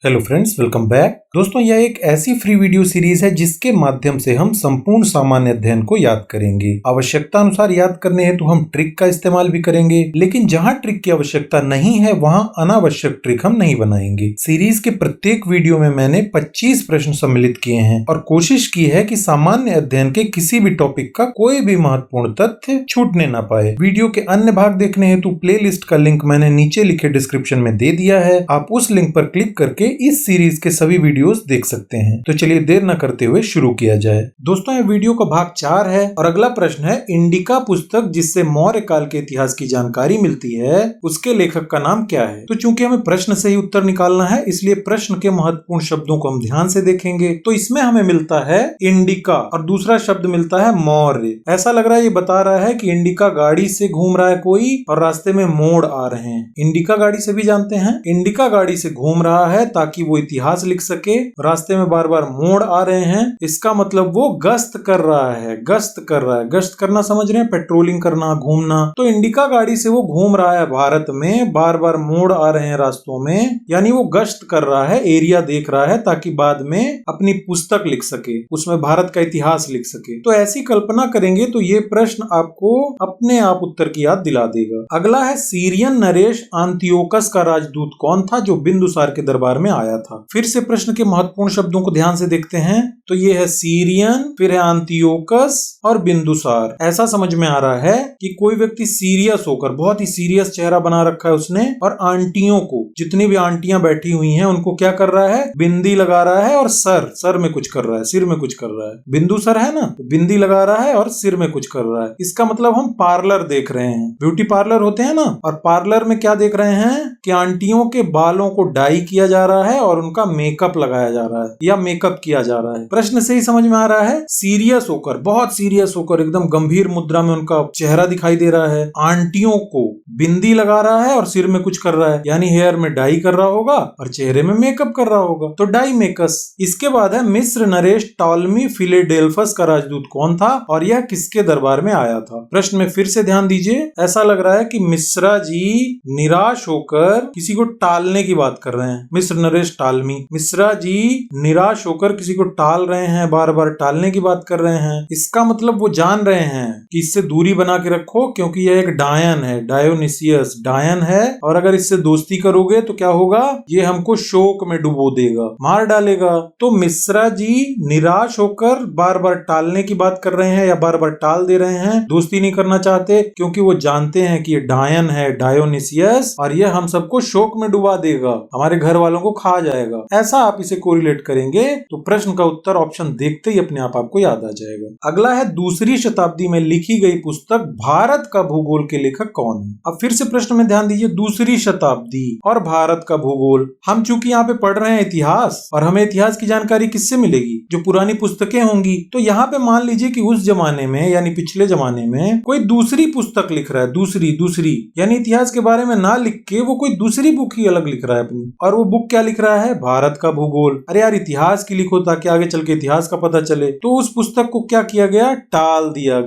Hello friends, welcome back. दोस्तों, यह एक ऐसी फ्री वीडियो सीरीज है जिसके माध्यम से हम संपूर्ण सामान्य अध्ययन को याद करेंगे। आवश्यकता अनुसार याद करने हेतु हम ट्रिक का इस्तेमाल भी करेंगे, लेकिन जहां ट्रिक की आवश्यकता नहीं है वहां अनावश्यक ट्रिक हम नहीं बनाएंगे। सीरीज के प्रत्येक वीडियो में मैंने 25 प्रश्न सम्मिलित किए हैं और कोशिश की है कि सामान्य अध्ययन के किसी भी टॉपिक का कोई भी महत्वपूर्ण तथ्य छूटने न पाए। वीडियो के अन्य भाग देखने हेतु प्ले लिस्ट का लिंक मैंने नीचे लिखे डिस्क्रिप्शन में दे दिया है। आप उस लिंक पर क्लिक करके इस सीरीज के सभी वीडियोस देख सकते हैं। तो चलिए देर न करते हुए शुरू किया जाए। दोस्तों, यह वीडियो का भाग 4 है और अगला प्रश्न है, इंडिका पुस्तक जिससे मौर्य काल के इतिहास की जानकारी मिलती है उसके लेखक का नाम क्या है। तो चूंकि हमें प्रश्न से ही उत्तर निकालना है, इसलिए प्रश्न के महत्वपूर्ण शब्दों को हम ध्यान से देखेंगे। तो इसमें हमें मिलता है इंडिका और दूसरा शब्द मिलता है मौर्य। ऐसा लग रहा है ये बता रहा है कि इंडिका गाड़ी से घूम रहा है कोई और रास्ते में मोड़ आ रहे हैं। इंडिका गाड़ी से भी जानते हैं, इंडिका गाड़ी से घूम रहा है ताकि वो इतिहास लिख सके। रास्ते में बार बार मोड़ आ रहे हैं, इसका मतलब वो गश्त कर रहा है। गश्त कर रहा है, गश्त करना समझ रहे हैं, पेट्रोलिंग करना, घूमना। तो इंडिका गाड़ी से वो घूम रहा है भारत में, बार बार मोड़ आ रहे हैं रास्तों में, यानी वो गश्त कर रहा है, एरिया देख रहा है ताकि बाद में अपनी पुस्तक लिख सके, उसमें भारत का इतिहास लिख सके। तो ऐसी कल्पना करेंगे तो ये प्रश्न आपको अपने आप उत्तर की याद दिला देगा। अगला है, सीरियन नरेश अंतियोकस का राजदूत कौन था जो बिंदुसार के दरबार में आया था। फिर से प्रश्न के महत्वपूर्ण शब्दों को ध्यान से देखते हैं। तो ये है सीरियन, फिर है अंतियोकस और बिंदुसार। ऐसा समझ में आ रहा है कि कोई व्यक्ति सीरियस होकर, बहुत ही सीरियस चेहरा बना रखा है उसने, और आंटियों को, जितनी भी आंटियां बैठी हुई हैं उनको क्या कर रहा है, बिंदी लगा रहा है और सर में कुछ कर रहा है, सिर में कुछ कर रहा है। बिंदु सर है ना, बिंदी लगा रहा है और सिर में कुछ कर रहा है। इसका मतलब हम पार्लर देख रहे हैं, ब्यूटी पार्लर होते हैं ना, और पार्लर में क्या देख रहे हैं कि आंटियों के बालों को डाई किया जा रहा है और उनका मेकअप लगाया जा रहा है या मेकअप किया जा रहा है। प्रश्न से ही समझ में आ रहा है, सीरियस होकर, बहुत सीरियस होकर, एकदम गंभीर मुद्रा में उनका चेहरा दिखाई दे रहा है। आंटियों को बिंदी लगा रहा है और सिर में कुछ कर रहा है, यानी हेयर में डाई कर रहा होगा और चेहरे में मेकअप कर रहा होगा, तो डाई मेकस। इसके बाद है, मिस्र नरेश टॉलमी फिलेडेल्फस का राजदूत कौन था और यह किसके दरबार में आया था। प्रश्न में फिर से ध्यान दीजिए। ऐसा लग रहा है कि मिश्रा जी निराश होकर किसी को टालने की बात कर रहे हैं। मिस्र नरेश टालमी, मिश्रा जी निराश होकर किसी को टाल रहे हैं, बार बार टालने की बात कर रहे हैं। इसका मतलब वो जान रहे हैं कि इससे दूरी बना के रखो क्योंकि यह एक डायन है, डायोनिसियस डायन है, और अगर इससे दोस्ती करोगे तो क्या होगा, ये हमको शोक में डुबो देगा, मार डालेगा। तो मिश्रा जी निराश होकर बार बार टालने की बात कर रहे हैं या बार बार टाल दे रहे हैं, दोस्ती नहीं करना चाहते क्योंकि वो जानते हैं कि ये डायन है, डायोनिसियस, और ये हम सबको शोक में डुबा देगा, हमारे घर वालों को खा जाएगा। ऐसा आप इसे कोरिलेट करेंगे तो प्रश्न का उत्तर ऑप्शन देखते ही अपने आप आपको याद आ जाएगा। अगला है, दूसरी शताब्दी में लिखी गई पुस्तक भारत का भूगोल के लेखक कौन है। अब फिर से प्रश्न में ध्यान दीजिए, दूसरी शताब्दी और भारत का भूगोल। हम चूंकि यहाँ पे पढ़ रहे हैं इतिहास, और हमें इतिहास की जानकारी किससे मिलेगी, जो पुरानी पुस्तकें होंगी। तो यहाँ पे मान लीजिए कि उस जमाने में, यानी पिछले जमाने में, कोई दूसरी पुस्तक लिख रहा है, दूसरी यानी इतिहास के बारे में ना लिख के वो कोई दूसरी बुक ही अलग लिख रहा है अपनी, और वो बुक क्या लिख रहा है, भारत का भूगोल। अरे यार, इतिहास की लिखो ताकि आगे चल के इतिहास का पता चले। तो उस पुस्तक को क्या किया गया, टाल दिया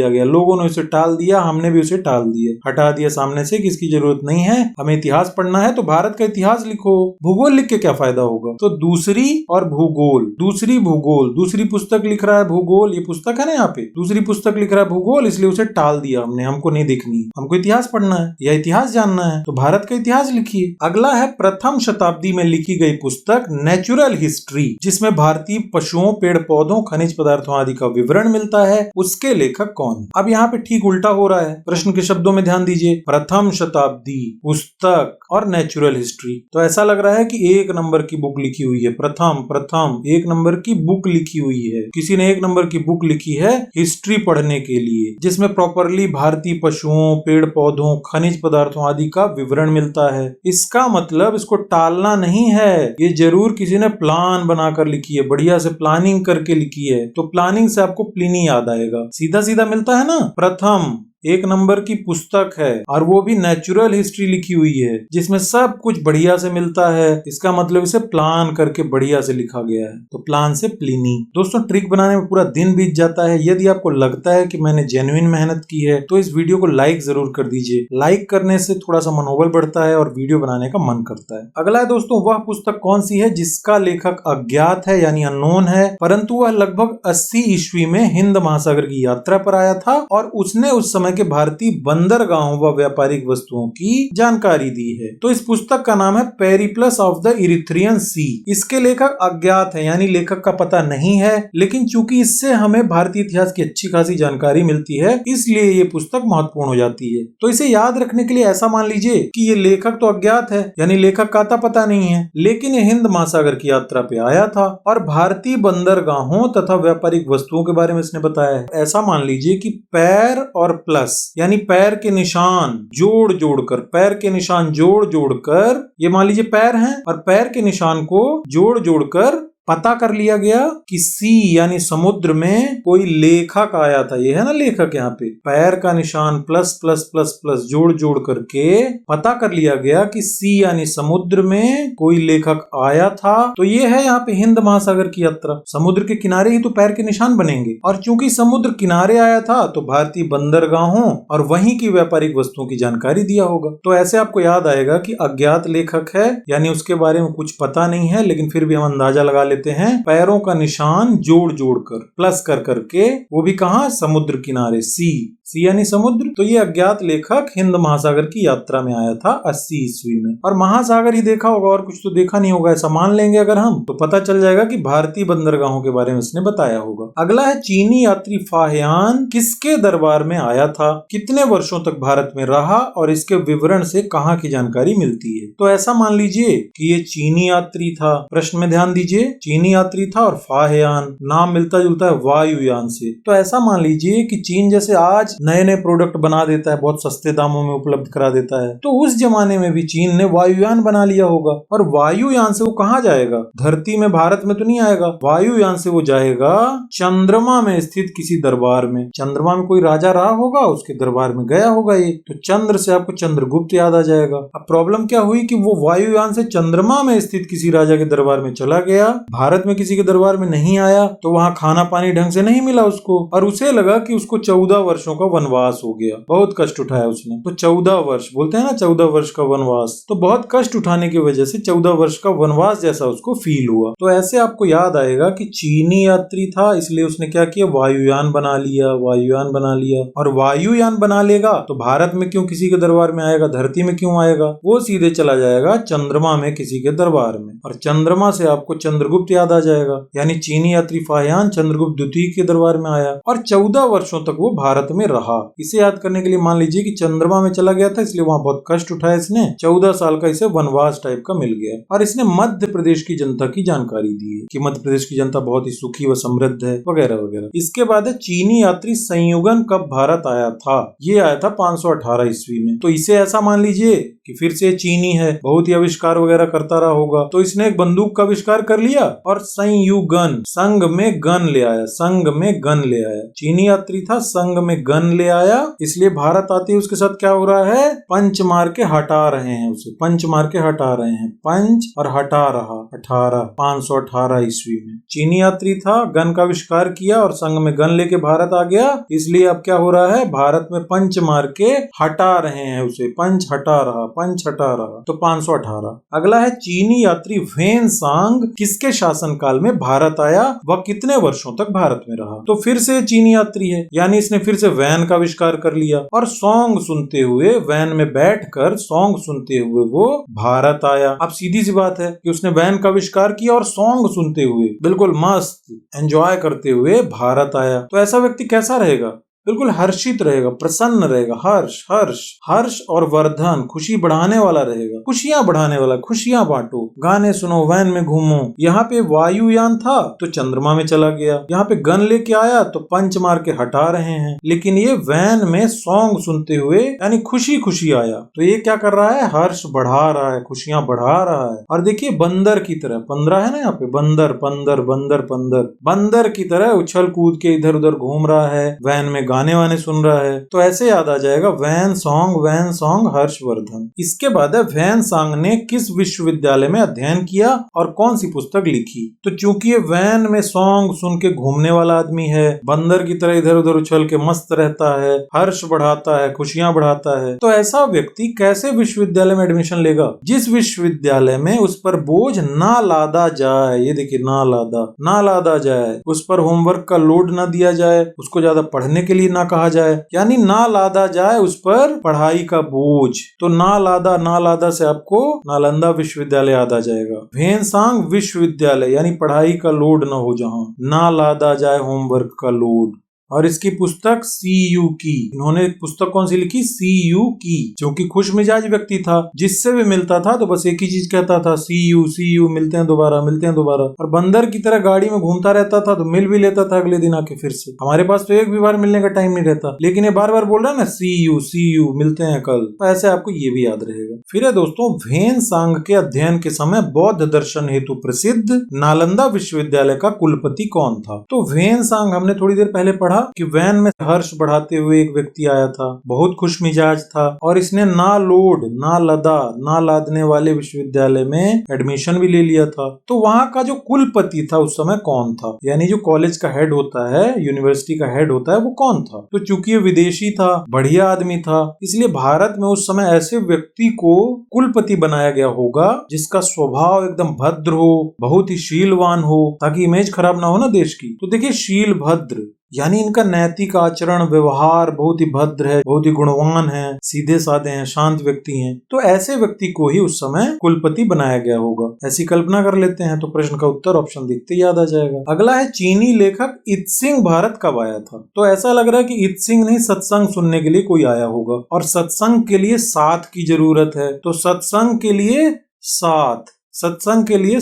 गया, लोगों ने उसे टाल दिया, हमने भी उसे टाल दिया, हटा दिया सामने से कि इसकी जरूरत नहीं है, हमें इतिहास पढ़ना है तो भारत का इतिहास लिखो। भूगोल लिख के क्या फायदा होगा। तो दूसरी और भूगोल, दूसरी पुस्तक लिख रहा है भूगोल, ये पुस्तक है ना, यहाँ पे दूसरी पुस्तक लिख रहा है भूगोल, इसलिए उसे टाल दिया हमने, हमको नहीं देखनी, हमको इतिहास पढ़ना है या इतिहास जानना है, तो भारत का इतिहास लिखिए। अगला है, प्रथम शताब्दी में लिखी गई पुस्तक नेचुरल हिस्ट्री, जिसमें भारतीय पशुओं, पेड़ पौधों, खनिज पदार्थों आदि का विवरण मिलता है, उसके लेखक कौन है। अब यहाँ पे ठीक उल्टा हो रहा है, प्रश्न के शब्दों में ध्यान दीजिए, प्रथम शताब्दी पुस्तक और नेचुरल हिस्ट्री। तो ऐसा लग रहा है कि 1 नंबर की बुक लिखी हुई है, प्रथम 1 नंबर की बुक लिखी हुई है, किसी ने 1 नंबर की बुक लिखी है हिस्ट्री पढ़ने के लिए, जिसमें प्रॉपरली भारतीय पशुओं, पेड़ पौधों, खनिज पदार्थों आदि का विवरण मिलता है। इसका मतलब इसको टालना नहीं है, ये जरूर किसी ने प्लान बनाकर लिखी है, बढ़िया से प्लानिंग करके लिखी है। तो प्लानिंग से आपको प्लिनी याद आएगा, सीधा सीधा मिलता है ना, प्रथम एक नंबर की पुस्तक है और वो भी नेचुरल हिस्ट्री लिखी हुई है जिसमें सब कुछ बढ़िया से मिलता है। इसका मतलब इसे प्लान करके बढ़िया से लिखा गया है, तो प्लान से प्लिनी। दोस्तों ट्रिक बनाने में पूरा दिन बीत जाता है। यदि आपको लगता है कि मैंने जेन्युइन मेहनत की है तो इस वीडियो को लाइक जरूर कर दीजिए। लाइक करने से थोड़ा सा मनोबल बढ़ता है और वीडियो बनाने का मन करता है। अगला है दोस्तों, वह पुस्तक कौन सी है जिसका लेखक अज्ञात है यानी अननोन है, परंतु वह लगभग 80 ईस्वी में हिंद महासागर की यात्रा पर आया था और उसने उस समय के भारतीय बंदरगाहों व व्यापारिक वस्तुओं की जानकारी दी है। तो इस पुस्तक का नाम है पेरिप्लस ऑफ द इरिथ्रियन सी। इसके लेखक अज्ञात है यानी लेखक का पता नहीं है, लेकिन चूंकि इससे हमें भारतीय इतिहास की अच्छी खासी जानकारी मिलती है इसलिए ये पुस्तक महत्वपूर्ण हो जाती है। तो इसे याद रखने के लिए ऐसा मान लीजिए कि ये लेखक तो अज्ञात है यानी लेखक का पता नहीं है, लेकिन ये हिंद महासागर की यात्रा पे आया था और भारतीय बंदरगाहों तथा व्यापारिक वस्तुओं के बारे में इसने बताया है। ऐसा मान लीजिए कि पैर और प्लस यानी पैर के निशान जोड़ जोड़कर, पैर के निशान जोड़ जोड़कर, ये मान लीजिए पैर हैं और पैर के निशान को जोड़ जोड़कर पता कर लिया गया कि सी यानी समुद्र में कोई लेखक आया था। ये है ना लेखक, यहाँ पे पैर का निशान प्लस प्लस प्लस प्लस जोड़ जोड़ करके पता कर लिया गया कि सी यानी समुद्र में कोई लेखक आया था। तो ये है यहाँ पे हिंद महासागर की यात्रा। समुद्र के किनारे ही तो पैर के निशान बनेंगे और चूंकि समुद्र किनारे आया था तो भारतीय बंदरगाहों और वहीं की व्यापारिक वस्तुओं की जानकारी दिया होगा। तो ऐसे आपको याद आएगा कि अज्ञात लेखक है यानी उसके बारे में कुछ पता नहीं है, लेकिन फिर भी हम अंदाजा लगा लेते हैं पैरों का निशान जोड़ जोड़ कर, प्लस कर करके, वो भी कहां, समुद्र किनारे, सी यानी समुद्र। तो ये अज्ञात लेखक हिंद महासागर की यात्रा में आया था 80 ईस्वी में। और महासागर ही देखा होगा और कुछ तो देखा नहीं होगा, ऐसा मान लेंगे अगर हम, तो पता चल जाएगा कि भारतीय बंदरगाहों के बारे में इसने बताया होगा। अगला है चीनी यात्री फाहियान किसके दरबार में आया था, कितने वर्षों तक भारत में रहा और इसके विवरण से कहाँ की जानकारी मिलती है। तो ऐसा मान लीजिए कि ये चीनी यात्री था। प्रश्न में ध्यान दीजिए, चीनी यात्री था और फाहियान नाम मिलता जुलता है वायुयान से। तो ऐसा मान लीजिए कि चीन जैसे आज नए नए प्रोडक्ट बना देता है, बहुत सस्ते दामों में उपलब्ध करा देता है, तो उस जमाने में भी चीन ने वायुयान बना लिया होगा। और वायुयान से वो कहाँ जाएगा, धरती में, भारत में तो नहीं आएगा। वायुयान से वो जाएगा चंद्रमा में स्थित किसी दरबार में। चंद्रमा में कोई राजा रहा होगा, उसके दरबार में गया होगा ये, तो चंद्र से आपको चंद्रगुप्त याद आ जाएगा। अब प्रॉब्लम क्या हुई कि वो वायुयान से चंद्रमा में स्थित किसी राजा के दरबार में चला गया, भारत में किसी के दरबार में नहीं आया, तो वहाँ खाना पानी ढंग से नहीं मिला उसको और उसे लगा कि उसको 14 वर्षों का वनवास हो गया। बहुत कष्ट उठाया उसने, तो 14 वर्ष बोलते हैं ना, 14 वर्ष का वनवास। तो बहुत कष्ट उठाने की वजह से 14 वर्ष का वनवास जैसा उसको फील हुआ। तो ऐसे आपको याद आएगा कि चीनी यात्री था इसलिए उसने क्या किया, वायुयान बना लिया, वायुयान बना लिया। और वायुयान बना लेगा तो भारत में क्यों किसी के दरबार में आएगा, धरती में क्यों आएगा, वो सीधे चला जाएगा चंद्रमा में किसी के दरबार में। और चंद्रमा से आपको चंद्रगुप्त याद आ जाएगा, यानी चीनी यात्री फाहियान चंद्रगुप्त द्वितीय के दरबार में आया और 14 वर्षों तक वो भारत में रहा। इसे याद करने के लिए मान लीजिए कि चंद्रमा में चला गया था इसलिए वहां बहुत कष्ट उठाया इसने, 14 साल का इसे वनवास टाइप का मिल गया। और इसने मध्य प्रदेश की जनता की जानकारी दी है कि मध्य प्रदेश की जनता बहुत ही सुखी व समृद्ध है वगैरह वगैरह। इसके बाद है चीनी यात्री संयुगन कब भारत आया था, ये आया था 518 ईस्वी में। तो इसे ऐसा मान लीजिए कि फिर से चीनी है, बहुत ही आविष्कार वगैरह करता रहा होगा, तो इसने एक बंदूक का आविष्कार कर लिया और संयुगन, संग में गन ले आया, संग में गन ले आया। चीनी यात्री था, संग में गन ले आया, इसलिए भारत आते ही उसके साथ क्या हो रहा है, पंच मार के हटा रहे हैं उसे, पंच मार के हटा रहे हैं, पंच और हटा रहा, 518 ईस्वी में चीनी यात्री था, गन का आविष्कार किया और संग में गन लेके भारत आ गया, इसलिए अब क्या हो रहा है, भारत में पंच मार के हटा रहे हैं उसे, पंच हटा रहा, पंच हटा रहा, तो 518। अगला है चीनी यात्री वेन सांग किसके शासनकाल में भारत आया, वह कितने वर्षों तक भारत में रहा। तो फिर से चीनी यात्री है, यानी इसने फिर से वैन का आविष्कार कर लिया और सॉन्ग सुनते हुए, वैन में बैठकर सॉन्ग सुनते हुए वो भारत आया। अब सीधी सी बात है कि उसने वैन का आविष्कार किया और सॉन्ग सुनते हुए बिल्कुल मस्त एंजॉय करते हुए भारत आया। तो ऐसा व्यक्ति कैसा रहेगा, बिल्कुल हर्षित रहेगा, प्रसन्न रहेगा, हर्ष हर्ष हर्ष और वर्धन, खुशी बढ़ाने वाला रहेगा, खुशियां बढ़ाने वाला, खुशियां बांटो, गाने सुनो, वैन में घूमो। यहाँ पे वायुयान था तो चंद्रमा में चला गया, यहाँ पे गन लेके आया तो पंच मार के हटा रहे हैं, लेकिन ये वैन में सॉन्ग सुनते हुए यानी खुशी खुशी आया। तो ये क्या कर रहा है, हर्ष बढ़ा रहा है, खुशियां बढ़ा रहा है। और देखिए बंदर की तरह, 15 है ना यहाँ पे, बंदर पंदर बंदर पंदर, बंदर की तरह उछल कूद के इधर उधर घूम रहा है, वैन में गाने वाने सुन रहा है, तो ऐसे याद आ जाएगा वैन सॉन्ग हर्षवर्धन। इसके बाद है वैन सांग ने किस विश्वविद्यालय में अध्ययन किया और कौन सी पुस्तक लिखी। तो चूंकि ये वैन में सॉन्ग सुन के घूमने वाला आदमी है, बंदर की तरह इधर उधर उछल के मस्त रहता है, हर्ष बढ़ाता है, खुशियां बढ़ाता है, तो ऐसा व्यक्ति कैसे विश्वविद्यालय में एडमिशन लेगा जिस विश्वविद्यालय में उस पर बोझ ना लादा जाए। ये देखिए, ना लादा जाए, उस पर होमवर्क का लोड ना दिया जाए, उसको ज्यादा पढ़ने के लिए ना कहा जाए, यानी ना लादा जाए उस पर पढ़ाई का बोझ। तो ना लादा से आपको नालंदा विश्वविद्यालय याद आ जाएगा। भेनसांग विश्वविद्यालय यानी पढ़ाई का लोड ना हो, जहां ना लादा जाए होमवर्क का लोड। और इसकी पुस्तक CU की, इन्होंने पुस्तक कौन सी लिखी? CU की, जो कि खुश मिजाज व्यक्ति था, जिससे भी मिलता था तो बस एक ही चीज कहता था, CU मिलते हैं दोबारा। और बंदर की तरह गाड़ी में घूमता रहता था, तो मिल भी लेता था अगले दिन आके फिर से। हमारे पास तो एक भी बार मिलने का टाइम नहीं रहता, लेकिन ये बार बार बोल रहा है ना, CU मिलते हैं कल, तो ऐसे आपको ये भी याद रहेगा। फिर है दोस्तों, भेनसांग के अध्ययन के समय बौद्ध दर्शन हेतु प्रसिद्ध नालंदा विश्वविद्यालय का कुलपति कौन था? तो भेनसांग हमने थोड़ी देर पहले पढ़ा कि वैन में हर्ष बढ़ाते हुए एक व्यक्ति आया था, बहुत खुश मिजाज था, और इसने ना लादने वाले विश्वविद्यालय में एडमिशन भी ले लिया था। तो वहां का जो कुलपति था उस समय कौन था, यानी जो कॉलेज का हेड होता है, यूनिवर्सिटी का हेड होता है, वो कौन था? तो चूंकि ये विदेशी था, बढ़िया आदमी था, इसलिए भारत में उस समय ऐसे व्यक्ति को कुलपति बनाया गया होगा जिसका स्वभाव एकदम भद्र हो, बहुत ही शीलवान हो, ताकि इमेज खराब ना हो ना देश की। तो देखिए, शील भद्र यानी इनका नैतिक आचरण व्यवहार बहुत ही भद्र है, बहुत ही गुणवान है, सीधे साधे हैं, शांत व्यक्ति हैं। तो ऐसे व्यक्ति को ही उस समय कुलपति बनाया गया होगा, ऐसी कल्पना कर लेते हैं। तो प्रश्न का उत्तर ऑप्शन दिखते याद आ जाएगा। अगला है, चीनी लेखक इत्सिंग भारत कब आया था? तो ऐसा लग रहा है कि इत्सिंग नहीं, सत्संग सुनने के लिए कोई आया होगा, और सत्संग के लिए 7 की जरूरत है। तो सत्संग के लिए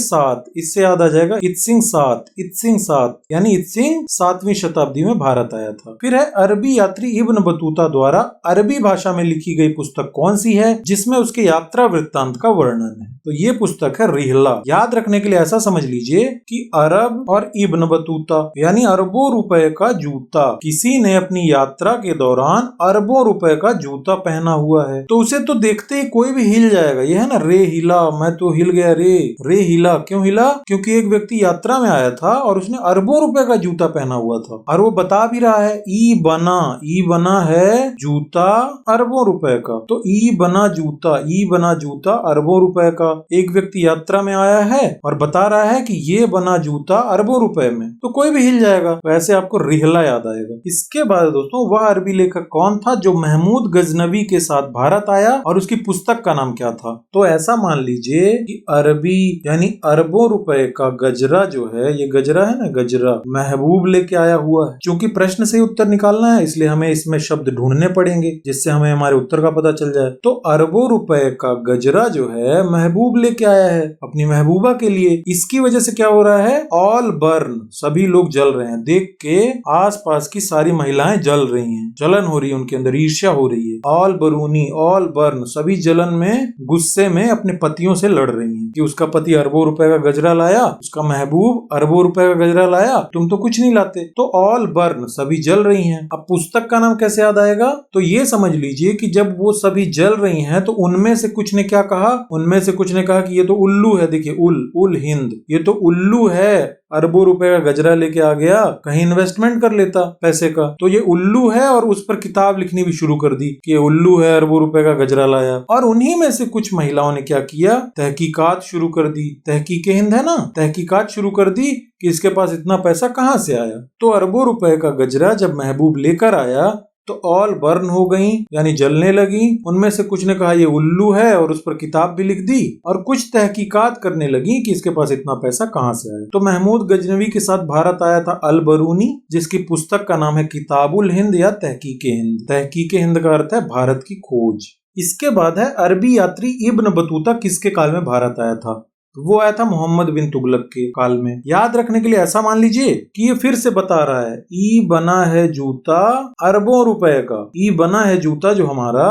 7, इससे याद आ जाएगा इत्सिंग 7 यानी इत्सिंग 7वीं शताब्दी में भारत आया था। फिर है, अरबी यात्री इब्न बतूता द्वारा अरबी भाषा में लिखी गई पुस्तक कौन सी है जिसमें उसके यात्रा वृत्तांत का वर्णन है? तो ये पुस्तक है रिहला। याद रखने के लिए ऐसा समझ लीजिए कि अरब और इब्न बतूता यानी अरबों रुपए का जूता, किसी ने अपनी यात्रा के दौरान अरबों रुपए का जूता पहना हुआ है, तो उसे तो देखते ही कोई भी हिल जाएगा। ये है ना, रे हिला, मैं तो हिल गया रे हिला। क्यों हिला? क्योंकि एक व्यक्ति यात्रा में आया था और उसने अरबों रुपए का जूता पहना हुआ था, और वो बता भी रहा है ई बना है जूता अरबों रुपए का। तो ई बना जूता अरबों रुपए का। एक व्यक्ति यात्रा में आया है और बता रहा है कि ये बना जूता अरबों रुपए में, तो कोई भी हिल जाएगा। तो ऐसे आपको रिहला याद आएगा। इसके बाद दोस्तों, वह अरबी लेखक कौन था जो महमूद गजनवी के साथ भारत आया और उसकी पुस्तक का नाम क्या था? तो ऐसा मान लीजिए कि अरबी यानी अरबों रुपए का गजरा जो है, ये गजरा है ना, गजरा महबूब लेके आया हुआ है। चूंकि प्रश्न से उत्तर निकालना है, इसलिए हमें इसमें शब्द ढूंढने पड़ेंगे जिससे हमें हमारे उत्तर का पता चल जाए। तो अरबों रुपए का गजरा जो है महबूब लेके आया है अपनी महबूबा के लिए। इसकी वजह से क्या हो रहा है? ऑल बर्न, सभी लोग जल रहे हैं। देख के आसपास की सारी महिलाएं जल रही हैं, जलन हो रही है, उनके अंदर ईर्ष्या हो रही है। ऑल बरूनी, ऑल बर्न, सभी जलन में, गुस्से में अपने पतियों से लड़ रही हैं कि उसका पति अरबों रुपए का गजरा लाया, उसका महबूब अरबों रुपए का गजरा लाया, तुम तो कुछ नहीं लाते। तो ऑल बर्न, सभी जल रही हैं। अब पुस्तक का नाम कैसे याद आएगा? तो ये समझ लीजिए कि जब वो सभी जल रही हैं तो उनमें से कुछ ने क्या कहा? उनमें से कुछ ने कहा कि ये तो उल्लू है। देखिए, उल हिंद, ये तो उल्लू है, अरबों रुपए का गजरा लेके आ गया, कहीं इन्वेस्टमेंट कर लेता पैसे का। तो ये उल्लू है, और उस पर किताब लिखनी भी शुरू कर दी कि उल्लू है, अरबों रुपए का गजरा लाया। और उन्हीं में से कुछ महिलाओं ने क्या किया? तहकीकात शुरू कर दी। तहकीके हिंद है ना, तहकीकात शुरू कर दी कि इसके पास इतना पैसा कहाँ से आया। तो अरबों रुपए का गजरा जब महबूब लेकर आया तो ऑल बर्न हो गई, यानी जलने लगी। उनमें से कुछ ने कहा ये उल्लू है और उस पर किताब भी लिख दी, और कुछ तहकीकात करने लगी कि इसके पास इतना पैसा कहाँ से आया। तो महमूद गजनवी के साथ भारत आया था अल बरूनी, जिसकी पुस्तक का नाम है किताबुल हिंद या तहकीके हिंद। तहकीके हिंद का अर्थ है भारत की खोज। इसके बाद है, अरबी यात्री इब्न बतूता किसके काल में भारत आया था? वो आया था मोहम्मद बिन तुगलक के काल में। याद रखने के लिए ऐसा मान लीजिए कि ये फिर से बता रहा है, ई बना है जूता अरबों रुपए का। ई बना है जूता जो हमारा,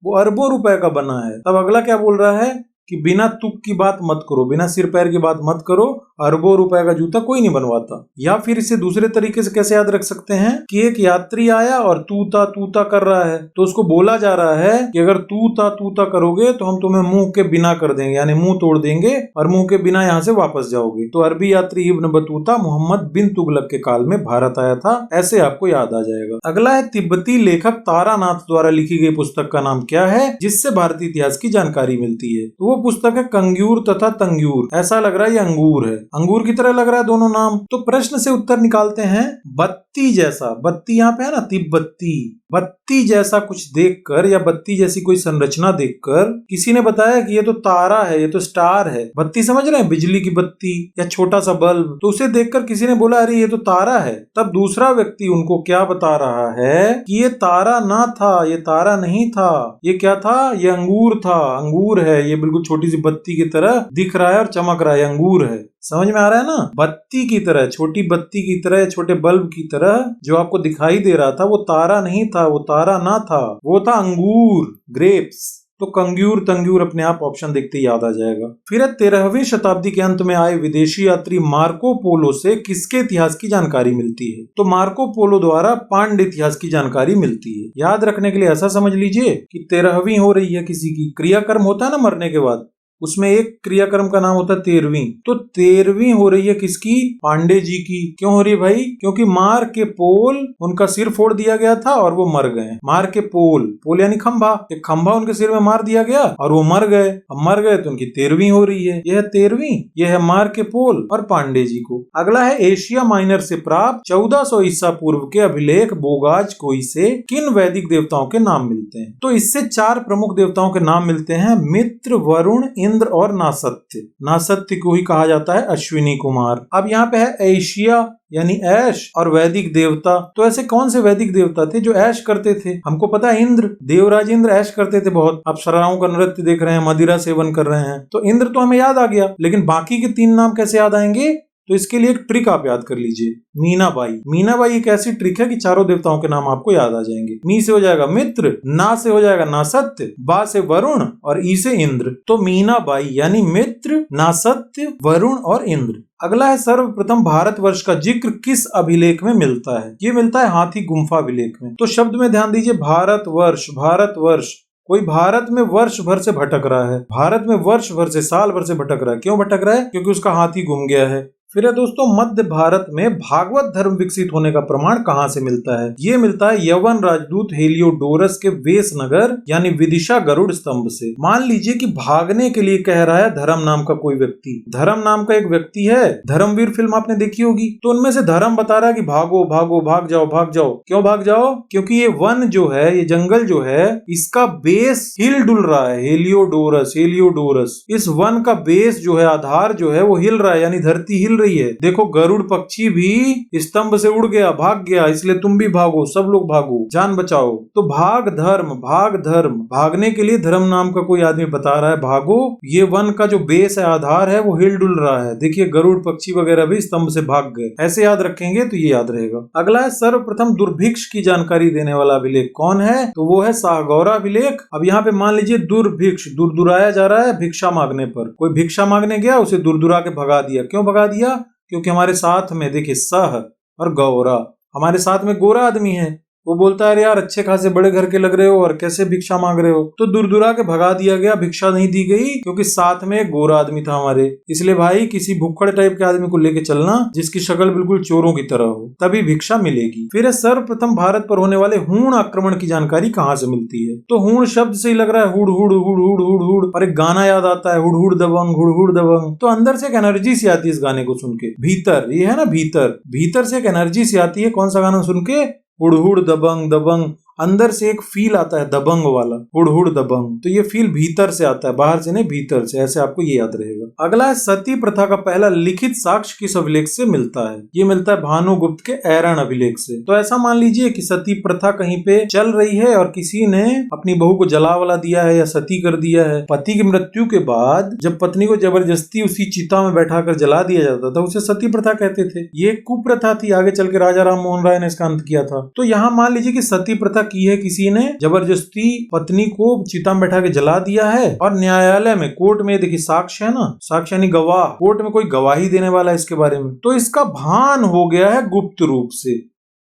वो अरबों रुपए का बना है। तब अगला क्या बोल रहा है? कि बिना तुक की बात मत करो, बिना सिर पैर की बात मत करो, अरबों रुपए का जूता कोई नहीं बनवाता। या फिर इसे दूसरे तरीके से कैसे याद रख सकते हैं कि एक यात्री आया और तूता कर रहा है, तो उसको बोला जा रहा है कि अगर तूता करोगे तो हम तुम्हें मुंह के बिना कर देंगे, यानी मुंह तोड़ देंगे और मुंह के बिना यहाँ से वापस जाओगे। तो अरबी यात्री इब्न बतूता मोहम्मद बिन तुगलक के काल में भारत आया था, ऐसे आपको याद आ जाएगा। अगला है तिब्बती लेखक तारानाथ द्वारा लिखी गई पुस्तक का नाम क्या है जिससे भारतीय इतिहास की जानकारी मिलती है। तो वो पुस्तक है कंग्यूर तथा तंग्यूर। ऐसा लग रहा है ये अंगूर है, अंगूर की तरह लग रहा है दोनों नाम। तो प्रश्न से उत्तर निकालते हैं। बत्ती जैसा, बत्ती यहाँ पे है ना, तिब्बती, बत्ती जैसा कुछ देखकर या बत्ती जैसी कोई संरचना देखकर किसी ने बताया कि ये तो तारा है, ये तो स्टार है। बत्ती समझ रहे हैं, बिजली की बत्ती या छोटा सा बल्ब। तो उसे देखकर किसी ने बोला अरे ये तो तारा है। तब दूसरा व्यक्ति उनको क्या बता रहा है कि ये तारा ना था, ये तारा नहीं था, ये क्या था, ये अंगूर था, अंगूर है, ये बिल्कुल छोटी सी बत्ती की तरह दिख रहा है और चमक रहा है, अंगूर है। समझ में आ रहा है ना, बत्ती की तरह, छोटी बत्ती की तरह, छोटे बल्ब की तरह जो आपको दिखाई दे रहा था वो तारा नहीं था, वो तारा ना था, वो था अंगूर, ग्रेप्स। तो कंग्यूर तंग्यूर अपने आप ऑप्शन देखते याद आ जाएगा। फिर 13वीं शताब्दी के अंत में आए विदेशी यात्री मार्को पोलो से किसके इतिहास की जानकारी मिलती है? तो मार्को पोलो द्वारा पांड्य इतिहास की जानकारी मिलती है। याद रखने के लिए ऐसा समझ लीजिए कि 13वीं हो रही है किसी की, क्रियाकर्म होता है ना मरने के बाद, उसमें एक क्रियाक्रम का नाम होता है 13वीं। तो 13वीं हो रही है किसकी? पांडे जी की। क्यों हो रही है भाई? क्योंकि मार के पोल, उनका सिर फोड़ दिया गया था और वो मर गए। मार के पोल, पोल यानी खंभा, एक खंभा उनके सिर में मार दिया गया और वो मर गए। अब मर गए तो उनकी 13वीं हो रही है। यह 13वीं, यह है मार के पोल और पांडे जी को। अगला है एशिया माइनर से प्राप्त 1400 ईसा पूर्व के अभिलेख बोगाज कोई से किन वैदिक देवताओं के नाम मिलते हैं? तो इससे 4 प्रमुख देवताओं के नाम मिलते हैं, मित्र, वरुण, इंद्र और नासत्य। नासत्य को ही कहा जाता है अश्विनी कुमार। अब यहाँ पे है एशिया यानी ऐश और वैदिक देवता। तो ऐसे कौन से वैदिक देवता थे जो ऐश करते थे? हमको पता है इंद्र, देवराज इंद्र ऐश करते थे बहुत। अप्सराओं का नृत्य देख रहे हैं, मदिरा सेवन कर रहे हैं, तो इंद्र तो हमें याद आ गया, लेकिन बाकी के 3 नाम कैसे याद आएंगे? तो इसके लिए एक ट्रिक आप याद कर लीजिए, मीनाबाई। मीनाबाई एक ऐसी ट्रिक है कि चारों देवताओं के नाम आपको याद आ जाएंगे। मी से हो जाएगा मित्र, ना से हो जाएगा नासत्य, बा से वरुण और ई से इंद्र। तो मीनाबाई यानी मित्र, नासत्य, वरुण और इंद्र। अगला है सर्वप्रथम भारतवर्ष का जिक्र किस अभिलेख में मिलता है? ये मिलता है हाथी गुम्फा अभिलेख में। तो शब्द में ध्यान दीजिए, भारतवर्ष, भारतवर्ष। कोई भारत में वर्ष भर से भटक रहा है, भारत में वर्ष भर से, साल भर से भटक रहा है। क्यों भटक रहा है? क्योंकि उसका हाथी गुम गया है। फिर है दोस्तों, मध्य भारत में भागवत धर्म विकसित होने का प्रमाण कहाँ से मिलता है? ये मिलता है यवन राजदूत हेलियोडोरस के वेशनगर यानी विदिशा गरुड़ स्तंभ से। मान लीजिए कि भागने के लिए कह रहा है धर्म नाम का कोई व्यक्ति। धर्म नाम का एक व्यक्ति है, धर्मवीर फिल्म आपने देखी होगी, तो उनमें से धर्म बता रहा है कि भागो भागो, भाग जाओ भाग जाओ। क्यों भाग जाओ? क्योंकि ये वन जो है, ये जंगल जो है, इसका बेस हिल डुल रहा है। हेलियोडोरस, हेलियोडोरस, इस वन का बेस जो है, आधार जो है वो हिल रहा है, यानी धरती हिल रही है। देखो गरुड़ पक्षी भी स्तंभ से उड़ गया, भाग गया, इसलिए तुम भी भागो, सब लोग भागो, जान बचाओ। तो भाग धर्म, भाग धर्म, भागने के लिए धर्म नाम का कोई आदमी बता रहा है भागो। ये वन का जो बेस है, आधार है, वो हिल डुल रहा है। देखिए गरुड़ पक्षी वगैरह भी स्तंभ से भाग गए। ऐसे याद रखेंगे तो ये याद रहेगा। अगला है सर्वप्रथम दुर्भिक्ष की जानकारी देने वाला अभिलेख कौन है? तो वो है साहगौरा अभिलेख। अब यहाँ पे मान लीजिए दुर्भिक्ष, दुरदुराया जा रहा है भिक्षा मांगने पर। कोई भिक्षा मांगने गया, उसे दुरदुरा के भगा दिया। क्यों भगा दिया? क्योंकि हमारे साथ में देखिए सह और गौरा, हमारे साथ में गोरा आदमी है, वो बोलता है यार अच्छे खासे बड़े घर के लग रहे हो और कैसे भिक्षा मांग रहे हो। तो दुरदुरा के भगा दिया गया, भिक्षा नहीं दी गई, क्योंकि साथ में एक गोरा आदमी था हमारे। इसलिए भाई किसी भुक्खड़ टाइप के आदमी को लेके चलना जिसकी शक्ल बिल्कुल चोरों की तरह हो, तभी भिक्षा मिलेगी। फिर सर्वप्रथम भारत पर होने वाले हूण आक्रमण की जानकारी कहाँ से मिलती है? तो हूण शब्द से ही लग रहा है हुड़ हुड़ हुड़ हुड़ हुड़ हुड़, और एक गाना याद आता है हुड़ हुड़ दबंग, हुड़ हुड़ दबंग। तो अंदर से एक एनर्जी सी आती है इस गाने को सुन के। भीतर, ये है ना भीतर, भीतर से एक एनर्जी सी आती है। कौन सा गाना सुन के? हुड़ हुड़ दबंग दबंग। अंदर से एक फील आता है दबंग वाला, हुड़ हुड़ दबंग। तो ये फील भीतर से आता है, बाहर से नहीं, भीतर से। ऐसे आपको ये याद रहेगा। अगला है सती प्रथा का पहला लिखित साक्ष्य किस अभिलेख से मिलता है? ये मिलता है भानुगुप्त के ऐरण अभिलेख से। तो ऐसा मान लीजिए कि सती प्रथा कहीं पे चल रही है और किसी ने अपनी बहू को जला वला दिया है या सती कर दिया है। पति की मृत्यु के बाद जब पत्नी को जबरदस्ती उसी चिता में बैठाकर जला दिया जाता था, उसे सती प्रथा कहते थे। ये कुप्रथा थी, आगे चल के राजा राम मोहन राय ने इसका अंत किया था। तो यहाँ मान लीजिए कि सती प्रथा की है किसी ने, जबरदस्ती पत्नी को चिता में बैठा के जला दिया है और न्यायालय में, कोर्ट में, देखिए साक्ष्य है ना, साक्ष्य यानी गवाह, कोर्ट में कोई गवाही देने वाला है इसके बारे में, तो इसका भान हो गया है गुप्त रूप से,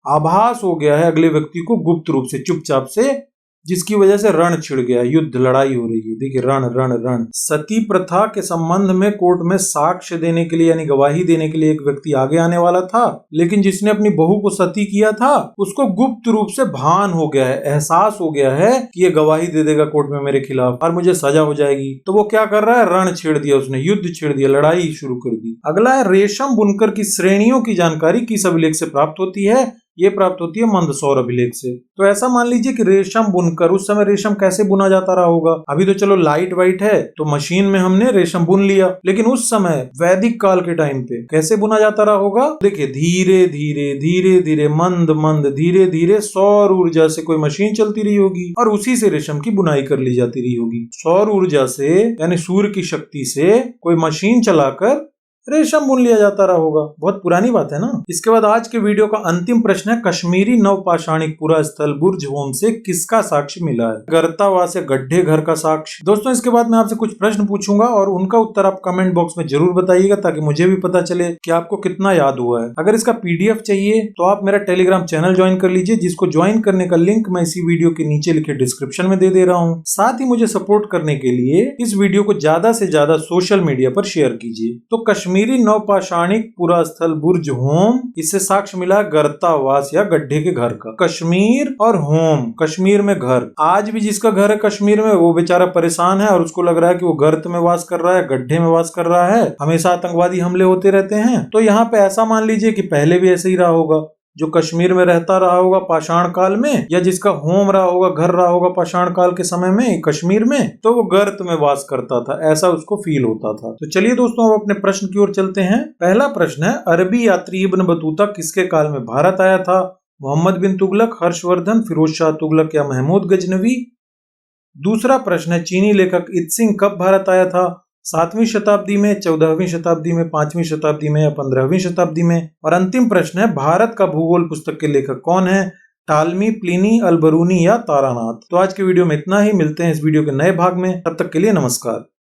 आभास हो गया है अगले व्यक्ति को गुप्त रूप से, चुपचाप से, जिसकी वजह से रण छिड़ गया, युद्ध लड़ाई हो रही है। देखिए रण रण रण। सती प्रथा के संबंध में कोर्ट में साक्ष्य देने के लिए यानी गवाही देने के लिए एक व्यक्ति आगे आने वाला था, लेकिन जिसने अपनी बहू को सती किया था उसको गुप्त रूप से भान हो गया है, एहसास हो गया है कि ये गवाही दे देगा कोर्ट में मेरे खिलाफ और मुझे सजा हो जाएगी, तो वो क्या कर रहा है, रण छेड़ दिया उसने, युद्ध छेड़ दिया, लड़ाई शुरू कर दी। अगला है रेशम बुनकर की श्रेणियों की जानकारी किस अभिलेख से प्राप्त होती है, ये प्राप्त होती है मंदसौर अभिलेख से। तो ऐसा मान लीजिए कि रेशम बुनकर, उस समय रेशम कैसे बुना जाता रहा होगा, अभी तो चलो लाइट वाइट है तो मशीन में हमने रेशम बुन लिया, लेकिन उस समय वैदिक काल के टाइम पे कैसे बुना जाता रहा होगा, देखिए धीरे धीरे धीरे धीरे मंद मंद धीरे धीरे सौर ऊर्जा से कोई मशीन चलती रही होगी और उसी से रेशम की बुनाई कर ली जाती रही होगी। सौर ऊर्जा से यानी सूर्य की शक्ति से कोई मशीन चलाकर रेशम बुन लिया जाता रहा होगा। बहुत पुरानी बात है ना। इसके बाद आज के वीडियो का अंतिम प्रश्न है, कश्मीरी नवपाषाणिक पुरा स्थल बुर्ज होम से किसका साक्ष्य मिला है, गर्तावास या गड्ढे घर का साक्ष्य। दोस्तों इसके बाद मैं आपसे कुछ प्रश्न पूछूंगा और उनका उत्तर आप कमेंट बॉक्स में जरूर बताइएगा ताकि मुझे भी पता चले कि आपको कितना याद हुआ है। अगर इसका PDF चाहिए तो आप मेरा टेलीग्राम चैनल ज्वाइन कर लीजिए, जिसको ज्वाइन करने का लिंक मैं इसी वीडियो के नीचे लिखे डिस्क्रिप्शन में दे रहा हूँ। साथ ही मुझे सपोर्ट करने के लिए इस वीडियो को ज्यादा से ज्यादा सोशल मीडिया पर शेयर कीजिए। तो कश्मीरी नवपाषाणिक पुरा स्थल बुर्ज होम, इससे साक्ष्य मिला गर्तावास या गड्ढे के घर का। कश्मीर और होम, कश्मीर में घर, आज भी जिसका घर है कश्मीर में वो बेचारा परेशान है और उसको लग रहा है कि वो गर्त में वास कर रहा है, गड्ढे में वास कर रहा है, हमेशा आतंकवादी हमले होते रहते हैं। तो यहाँ पे ऐसा मान लीजिए कि पहले भी ऐसे ही रहा होगा, जो कश्मीर में रहता रहा होगा पाषाण काल में, या जिसका होम रहा होगा, घर रहा होगा पाषाण काल के समय में कश्मीर में, तो वो गर्त में वास करता था, ऐसा उसको फील होता था। तो चलिए दोस्तों अब अपने प्रश्न की ओर चलते हैं। पहला प्रश्न है, अरबी यात्री इब्न बतूता किसके काल में भारत आया था, मोहम्मद बिन तुगलक, हर्षवर्धन, फिरोज शाह तुगलक या महमूद गजनवी। दूसरा प्रश्न है, चीनी लेखक इत्सिंग कब भारत आया था, 7वीं शताब्दी में, 14वीं शताब्दी में, 5वीं शताब्दी में या 15वीं शताब्दी में। और अंतिम प्रश्न है, भारत का भूगोल पुस्तक के लेखक कौन है, टालमी, प्लिनी, अलबरूनी या तारानाथ। तो आज के वीडियो में इतना ही, मिलते हैं इस वीडियो के नए भाग में, तब तक के लिए नमस्कार।